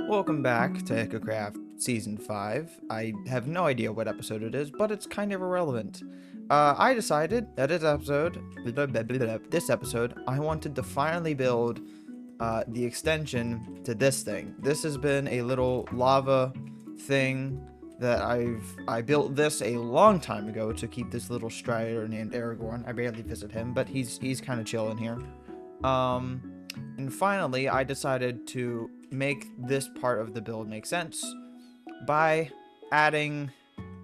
Welcome back to Echocraft Season 5. I have no idea what episode it is, but it's kind of irrelevant. I decided that this episode, I wanted to finally build the extension to this thing. This has been a little lava thing that I built this a long time ago to keep this little strider named Aragorn. I barely visit him, but he's kind of chilling here. And finally, I decided to make this part of the build make sense by adding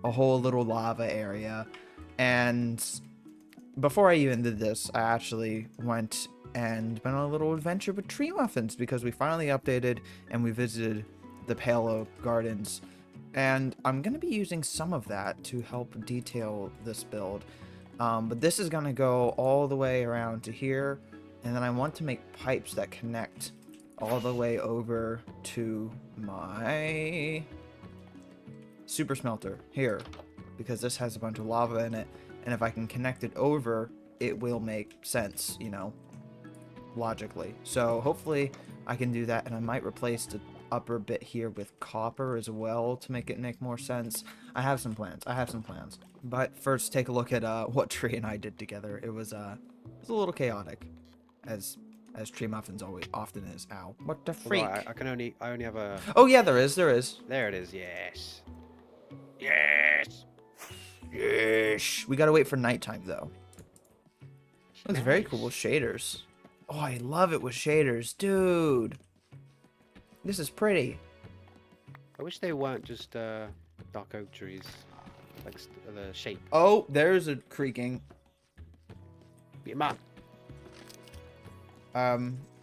a whole little lava area. And before I even did this, I actually went and went on a little adventure with tree muffins because we finally updated and we visited the Palo Gardens. And I'm going to be using some of that to help detail this build. But this is going to go all the way around to here. And then I want to make pipes that connect all the way over to my super smelter here, because this has a bunch of lava in it, and if I can connect it over, it will make sense, you know, logically. So hopefully I can do that, and I might replace the upper bit here with copper as well to make it make more sense. I have some plans. But first, take a look at what Tree and I did together. It was a little chaotic, as tree muffins often is. Ow! What the freak? I only have a. Oh yeah, there is. There it is. Yes. Yes. We gotta wait for nighttime though. Looks very cool with shaders. Oh, I love it with shaders, dude. This is pretty. I wish they weren't just dark oak trees, like the shape. Oh, there's a creaking. Beat 'em up.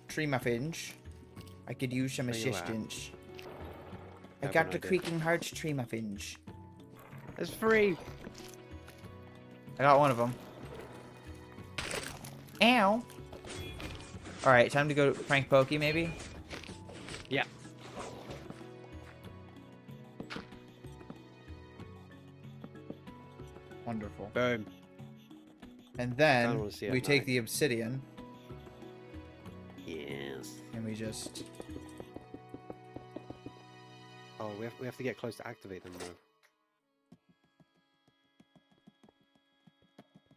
Tree muffins. I could use some Where you at? assistance. I Have got an the idea. creaking hearts tree muffins. It's free. I got one of them. Ow. Alright, time to go to Frank Pokey, maybe? Yeah. Wonderful. Boom. And I then wanna see it we at take night. the obsidian Yes. and we just... Oh, we have to get close to activate them though.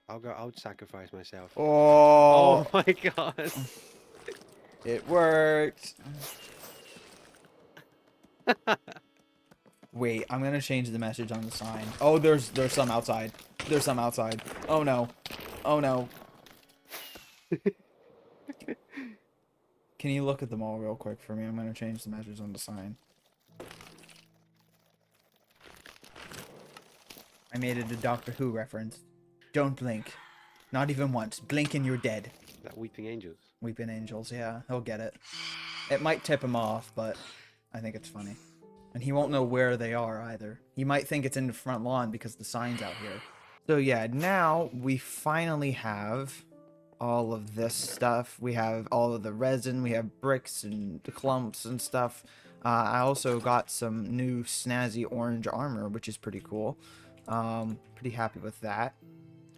I'll sacrifice myself. Oh, Oh my god. it worked. Wait, I'm gonna change the message on the sign. Oh, there's some outside. There's some outside. Oh no. Oh no. Can you look at them all real quick for me? I'm gonna change the message on the sign. I made it a Doctor Who reference. Don't blink. Not even once. Blink and you're dead. That weeping angels. Weeping angels, yeah, he'll get it. It might tip him off, but I think it's funny. And he won't know where they are either. He might think it's in the front lawn because the sign's out here. So yeah, now we finally have all of this stuff. We have all of the resin, we have bricks and the clumps and stuff. I also got some new snazzy orange armor, which is pretty cool. Pretty happy with that.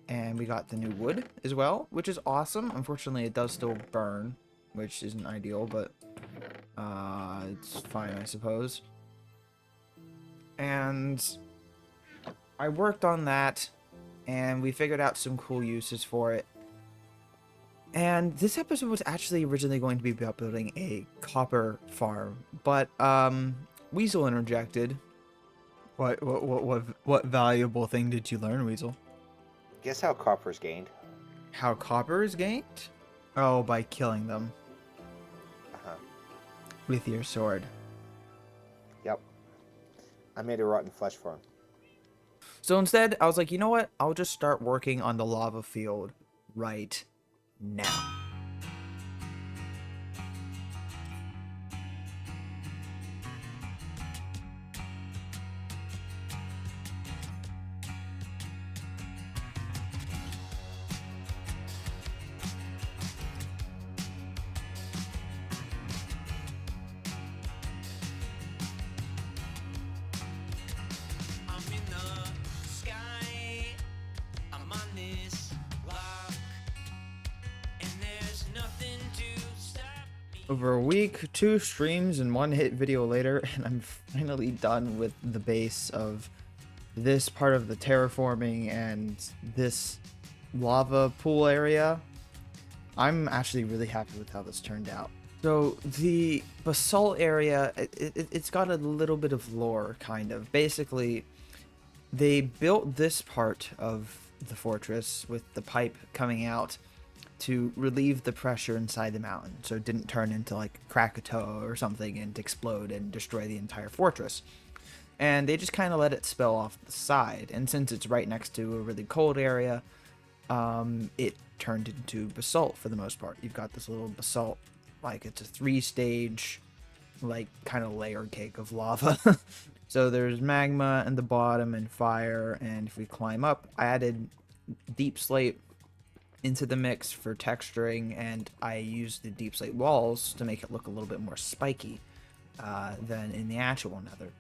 And we got the new wood as well, which is awesome. Unfortunately, it does still burn, which isn't ideal, but it's fine, I suppose. And I worked on that, and we figured out some cool uses for it. And this episode was actually originally going to be about building a copper farm, but Weasel interjected. What valuable thing did you learn, Weasel? Guess how copper's gained? How copper is gained? Oh, by killing them Uh-huh. with your sword. Yep. I made a rotten flesh farm. So instead, I was like, you know what? I'll just start working on the lava field right now. I'm in the sky. I'm on this rock, and there Over a week, 2 streams and 1 hit video later, and I'm finally done with the base of this part of the terraforming and this lava pool area. I'm actually really happy with how this turned out. So the basalt area, it's got a little bit of lore, kind of. Basically, they built this part of the fortress with the pipe coming out to relieve the pressure inside the mountain, so it didn't turn into like Krakatoa or something and explode and destroy the entire fortress. And they just kind of let it spill off the side, and since it's right next to a really cold area, it turned into basalt for the most part. You've got this little basalt, like it's a 3-stage, like kind of layer cake of lava. So there's magma in the bottom and fire, and if we climb up, I added deep slate into the mix for texturing, and I used the deep slate walls to make it look a little bit more spiky than in the actual nether.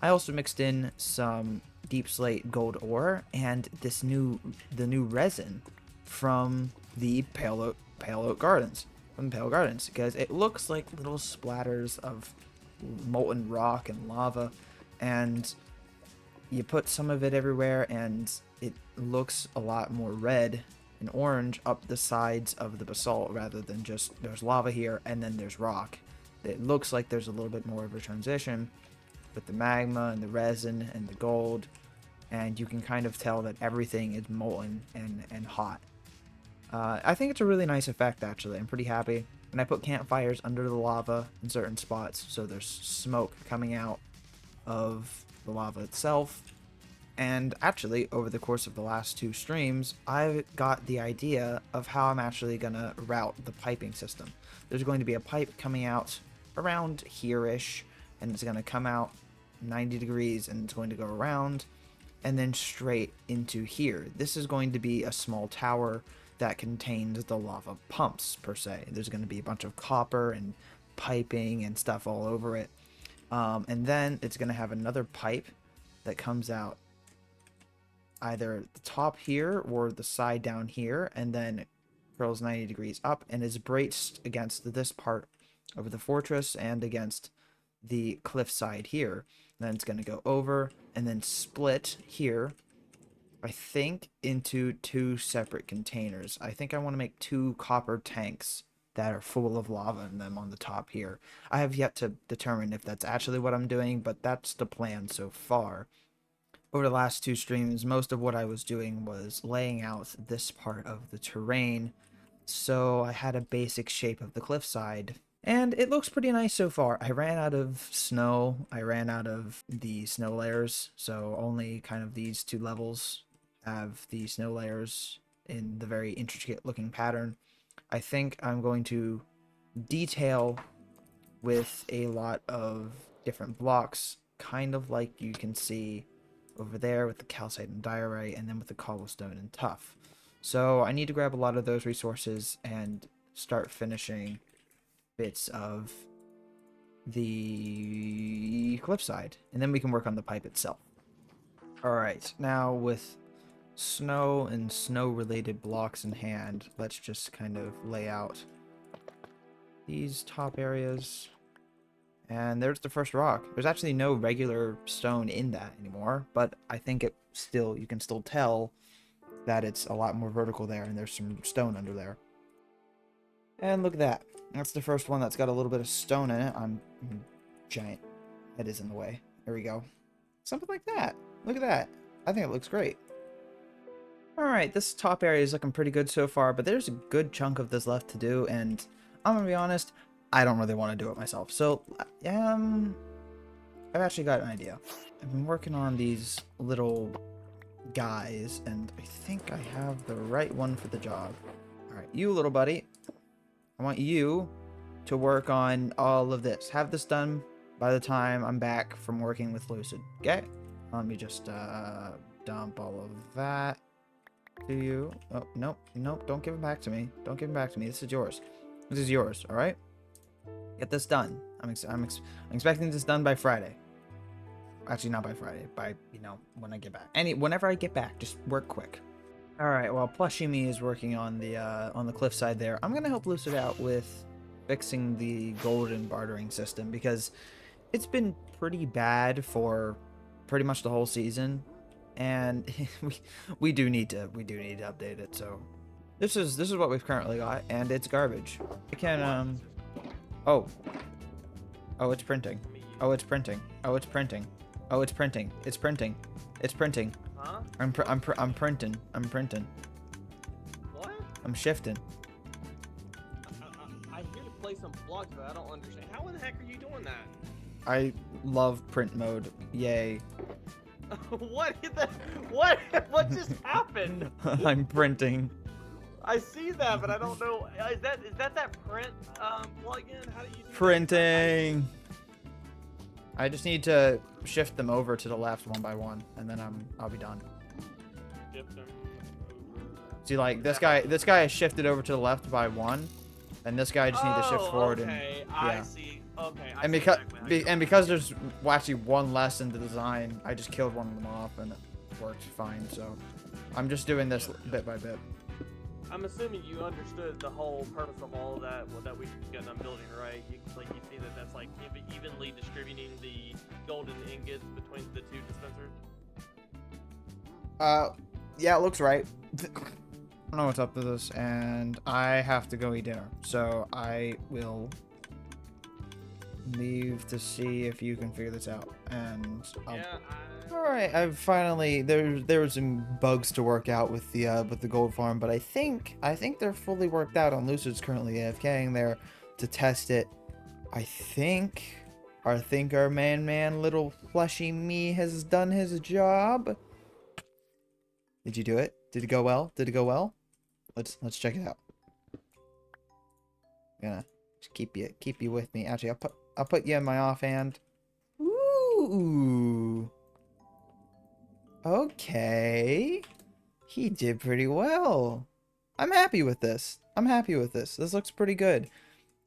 I also mixed in some deep slate gold ore and the new resin from the Pale Oak Gardens, because it looks like little splatters of molten rock and lava, and you put some of it everywhere and it looks a lot more red and orange up the sides of the basalt, rather than just there's lava here and then there's rock. It looks like there's a little bit more of a transition with the magma and the resin and the gold, and you can kind of tell that everything is molten and hot. I think it's a really nice effect, actually. I'm pretty happy. And I put campfires under the lava in certain spots, so there's smoke coming out of the lava itself. And actually, over the course of the last 2 streams, I got the idea of how I'm actually going to route the piping system. There's going to be a pipe coming out around here-ish, and it's going to come out 90 degrees, and it's going to go around, and then straight into here. This is going to be a small tower that contains the lava pumps, per se. There's going to be a bunch of copper and piping and stuff all over it. And then it's going to have another pipe that comes out either the top here or the side down here, and then curls 90 degrees up and is braced against this part of the fortress and against the cliffside here. And then it's going to go over and then split here, I think, into 2 separate containers. I think I want to make 2 copper tanks that are full of lava in them on the top here. I have yet to determine if that's actually what I'm doing, but that's the plan so far. Over the last 2 streams, most of what I was doing was laying out this part of the terrain, so I had a basic shape of the cliffside, and it looks pretty nice so far. I ran out of snow, I ran out of the snow layers, so only kind of these 2 levels have the snow layers in the very intricate looking pattern. I think I'm going to detail with a lot of different blocks, kind of like you can see over there with the calcite and diorite, and then with the cobblestone and tuff. So I need to grab a lot of those resources and start finishing bits of the cliffside, and then we can work on the pipe itself. Alright, now with snow and snow related blocks in hand, let's just kind of lay out these top areas. And there's the first rock. There's actually no regular stone in that anymore, but I think you can still tell that it's a lot more vertical there, and there's some stone under there. And look at that. That's the first one that's got a little bit of stone in it. I'm giant. Head is in the way. There we go. Something like that. Look at that. I think it looks great. Alright, this top area is looking pretty good so far, but there's a good chunk of this left to do, and I'm gonna be honest, I don't really want to do it myself. So, I've actually got an idea. I've been working on these little guys, and I think I have the right one for the job. Alright, you little buddy, I want you to work on all of this. Have this done by the time I'm back from working with Lucid, okay? Let me just dump all of that to you. Oh, nope, don't give it back to me. Don't give it back to me. This is yours. This is yours, alright? Get this done. I'm expecting this done by Friday. Actually, not by Friday. By, when I get back. Whenever I get back, just work quick. Alright, while Plushie Me is working on the cliffside there, I'm gonna help Lucid out with fixing the golden bartering system because it's been pretty bad for pretty much the whole season, and we do need to update it. So this is what we've currently got, and it's garbage. I can oh it's printing. Oh, it's printing. Oh, it's printing. Oh, it's printing. It's printing. It's printing. Huh? I'm printing. I'm printing. What? I'm shifting. I hear to play some blocks, but I don't understand. How in the heck are you doing that? I love print mode. Yay. What is that? What? What just happened? I'm printing. I see that, but I don't know. Is that print plugin? How do you do that? Printing. I just need to shift them over to the left one by one, and then I'll be done. Shift them over. See, like this guy is shifted over to the left by one, and this guy just need to shift forward. Okay. And I yeah. see. Okay. I And see because exactly how you because there's actually one less in the design, I just killed one of them off, and it worked fine. So I'm just doing this bit by bit. I'm assuming you understood the whole purpose of all of that that we got done building, right? You see that that's like evenly distributing the golden ingots between the two dispensers. Yeah, it looks right. I don't know what's up with this, and I have to go eat dinner, so I will leave to see if you can figure this out. And all right, I've finally there were some bugs to work out with the gold farm, but I think they're fully worked out. On Lucid's currently AFKing there to test it. I think our man little fleshy me has done his job. Did you do it? Did it go well? Did it go well? Let's check it out. I'm gonna just keep you with me. Actually, I'll put you in my offhand. Ooh. Okay. He did pretty well. I'm happy with this. This looks pretty good.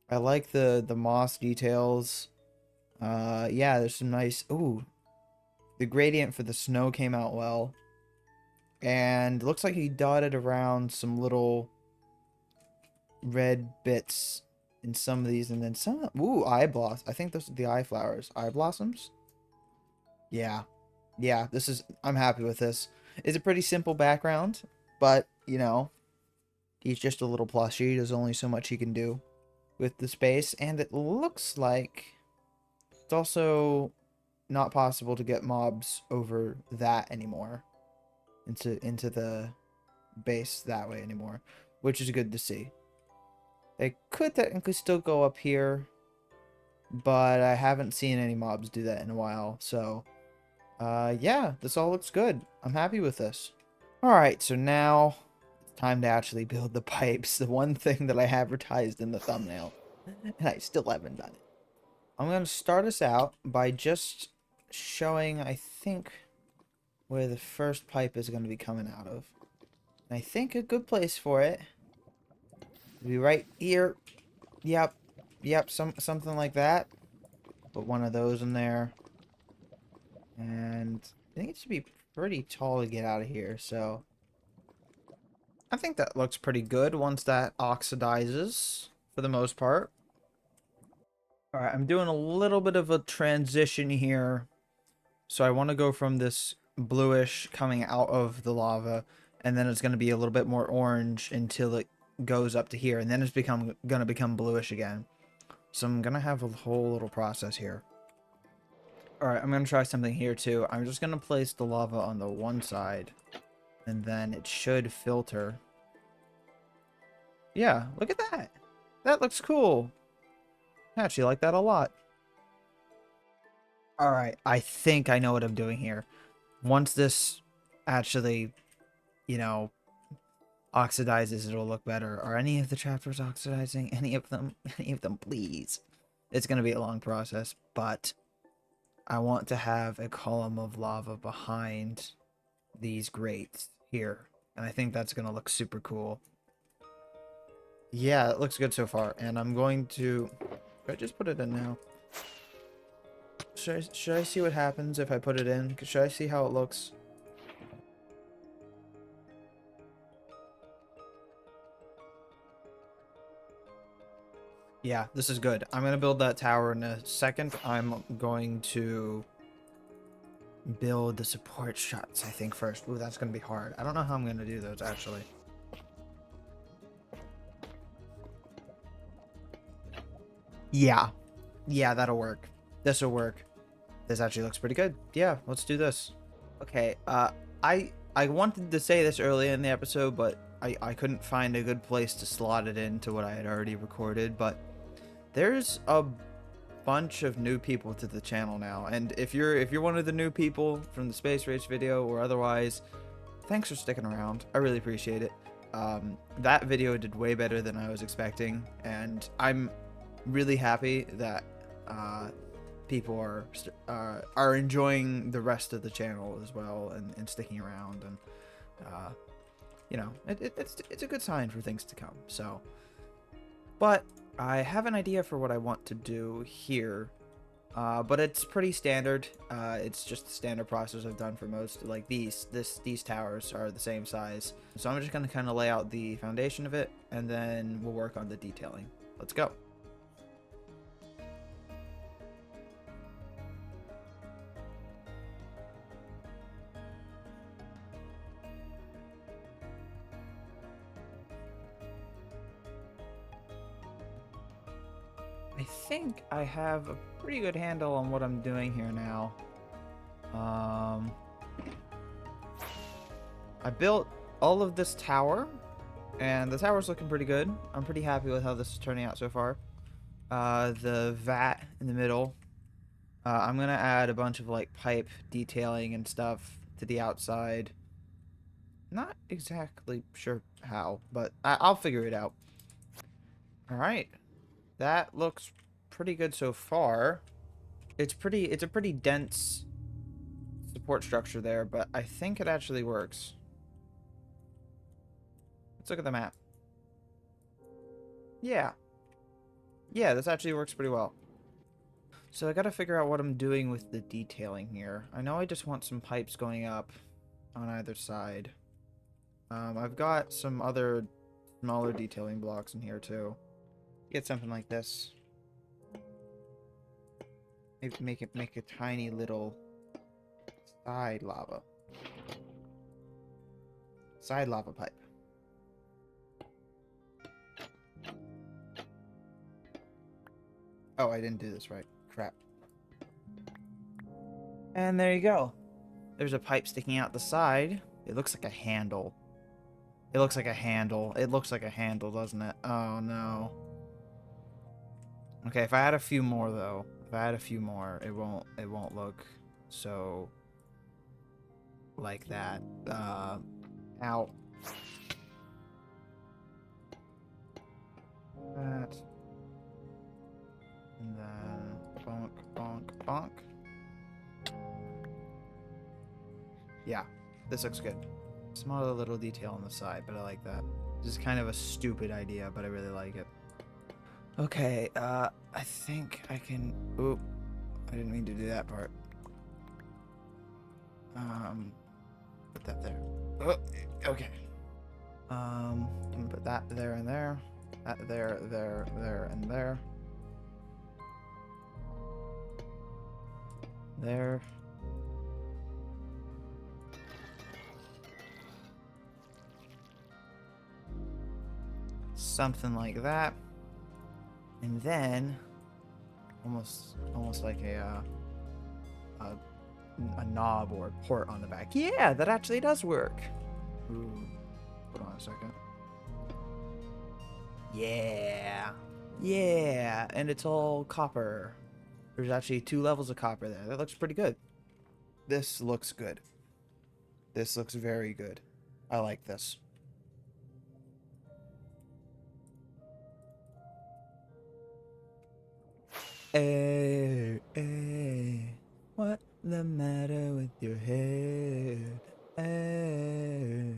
I like the moss details. Yeah, there's some nice. Ooh. The gradient for the snow came out well. And it looks like he dotted around some little red bits in some of these, and then some. Ooh, eye blossom. I think those are the eye flowers. Eye blossoms? Yeah. Yeah, I'm happy with this. It's a pretty simple background, but, you know, he's just a little plushie. There's only so much he can do with the space, and it looks like it's also not possible to get mobs over that anymore. Into the base that way anymore, which is good to see. They could technically still go up here, but I haven't seen any mobs do that in a while, so yeah, this all looks good. I'm happy with this. Alright, so now it's time to actually build the pipes, the one thing that I advertised in the thumbnail, and I still haven't done it. I'm going to start us out by just showing, I think, where the first pipe is going to be coming out of. And I think a good place for it will be right here. Yep, something like that. Put one of those in there. And I think it should be pretty tall to get out of here, so I think that looks pretty good once that oxidizes for the most part. Alright, I'm doing a little bit of a transition here. So I want to go from this bluish coming out of the lava, and then it's going to be a little bit more orange until it goes up to here, and then it's going to become bluish again. So I'm going to have a whole little process here. Alright, I'm going to try something here too. I'm just going to place the lava on the one side, and then it should filter. Yeah, look at that. That looks cool. I actually like that a lot. Alright, I think I know what I'm doing here. Once this actually, you know, oxidizes, it'll look better. Are any of the chapters oxidizing? Any of them? Any of them, please. It's going to be a long process, but I want to have a column of lava behind these grates here. And I think that's going to look super cool. Yeah, it looks good so far. And I'm going to... Should I just put it in now? Should I see what happens if I put it in? Should I see how it looks? Yeah, this is good. I'm gonna build that tower in a second. I'm going to build the support shots, I think, first. Ooh, that's gonna be hard. I don't know how I'm gonna do those, actually. Yeah. Yeah, that'll work. This'll work. This actually looks pretty good. Yeah, let's do this. Okay, I wanted to say this earlier in the episode, but I couldn't find a good place to slot it into what I had already recorded, but there's a bunch of new people to the channel now, and if you're one of the new people from the space race video or otherwise, thanks for sticking around. I really appreciate it. That video did way better than I was expecting, and I'm really happy that people are enjoying the rest of the channel as well, and sticking around, and you know, it's a good sign for things to come. So, but I have an idea for what I want to do here, but it's pretty standard. It's just the standard process I've done for most, like these towers are the same size. So I'm just gonna kind of lay out the foundation of it, and then we'll work on the detailing. Let's go. I think I have a pretty good handle on what I'm doing here now. I built all of this tower, and the tower's looking pretty good. I'm pretty happy with how this is turning out so far. The vat in the middle. I'm gonna add a bunch of like pipe detailing and stuff to the outside. Not exactly sure how, but I'll figure it out. All right. That looks pretty good so far. It's a pretty dense support structure there, but I think it actually works. Let's look at the map. Yeah. Yeah, this actually works pretty well. So I gotta figure out what I'm doing with the detailing here. I know I just want some pipes going up on either side. I've got some other smaller detailing blocks in here too. Get something like this. Maybe make a tiny little side lava pipe. Oh, I didn't do this right. Crap. And there you go. There's a pipe sticking out the side. It looks like a handle. It looks like a handle. It looks like a handle, doesn't it? Oh no. Okay, if I add a few more though, if I add a few more, it won't look so like that. Ow. That. And then bonk, bonk, bonk. Yeah, this looks good. Smaller little detail on the side, but I like that. This is kind of a stupid idea, but I really like it. Okay, I think I can... Oop, I didn't mean to do that part. Put that there. Oh, okay. I'm gonna put that there and there. That there, there, and there. There. Something like that. And then, almost like a knob or a port on the back. Yeah, that actually does work. Ooh, hold on a second. Yeah, yeah, and it's all copper. There's actually 2 levels of copper there. That looks pretty good. This looks good. This looks very good. I like this. Hey, hey, what the matter with your head? Hey.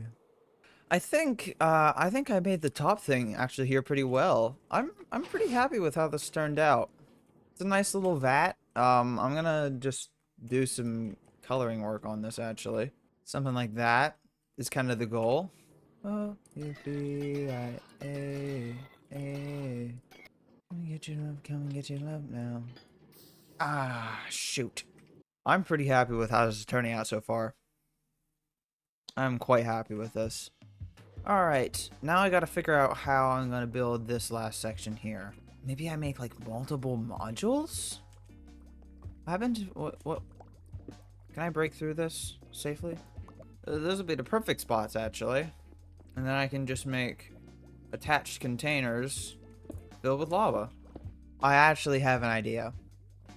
I think I made the top thing actually here pretty well. I'm pretty happy with how this turned out. It's a nice little vat. I'm gonna just do some coloring work on this actually. Something like that is kind of the goal. Oh, you feel like, hey, hey. Let me get your love, come and get your love now. Ah, shoot. I'm pretty happy with how this is turning out so far. I'm quite happy with this. Alright, now I gotta figure out how I'm gonna build this last section here. Maybe I make like multiple modules? What? Can I break through this safely? Those would be the perfect spots, actually. And then I can just make attached containers filled with lava. I actually have an idea.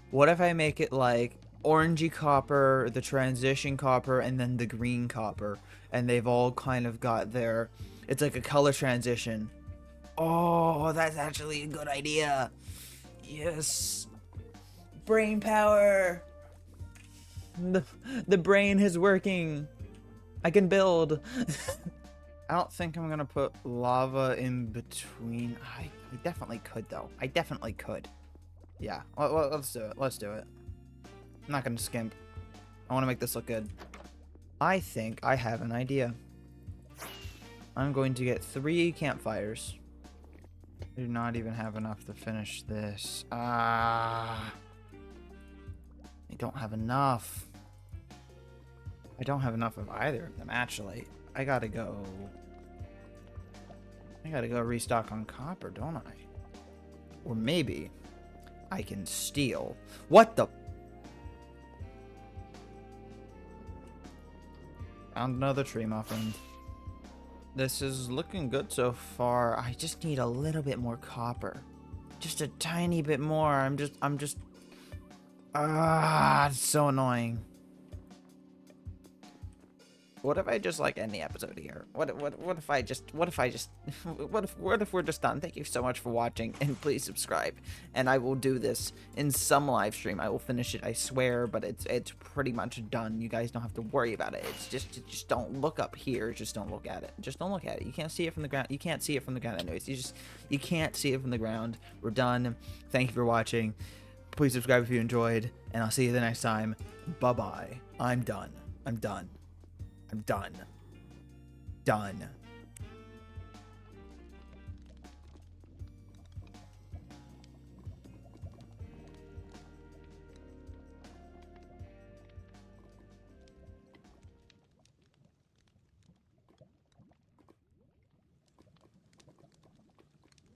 What if I make it like orangey copper, the transition copper, and then the green copper, and they've all kind of got their, it's like a color transition. Oh, that's actually a good idea. Yes. Brain power. The brain is working. I can build. I don't think I'm gonna put lava in between. I definitely could though. I definitely could. Yeah, let's do it. Let's do it. I'm not gonna skimp. I want to make this look good. I think I have an idea. I'm going to get 3 campfires. I do not even have enough to finish this. I don't have enough. I don't have enough of either of them, actually. I gotta go restock on copper, don't I? Or maybe I can steal. What the? Found another tree muffin. This is looking good so far. I just need a little bit more copper. Just a tiny bit more. I'm just it's so annoying. What if I just like end the episode here? What if we're just done? Thank you so much for watching, and please subscribe. And I will do this in some live stream. I will finish it, I swear, but it's pretty much done. You guys don't have to worry about it. It's just don't look up here. Just don't look at it. Just don't look at it. You can't see it from the ground. You can't see it from the ground anyways. You can't see it from the ground. We're done. Thank you for watching. Please subscribe if you enjoyed, and I'll see you the next time. Bye bye. I'm done. I'm done. I'm done. Done.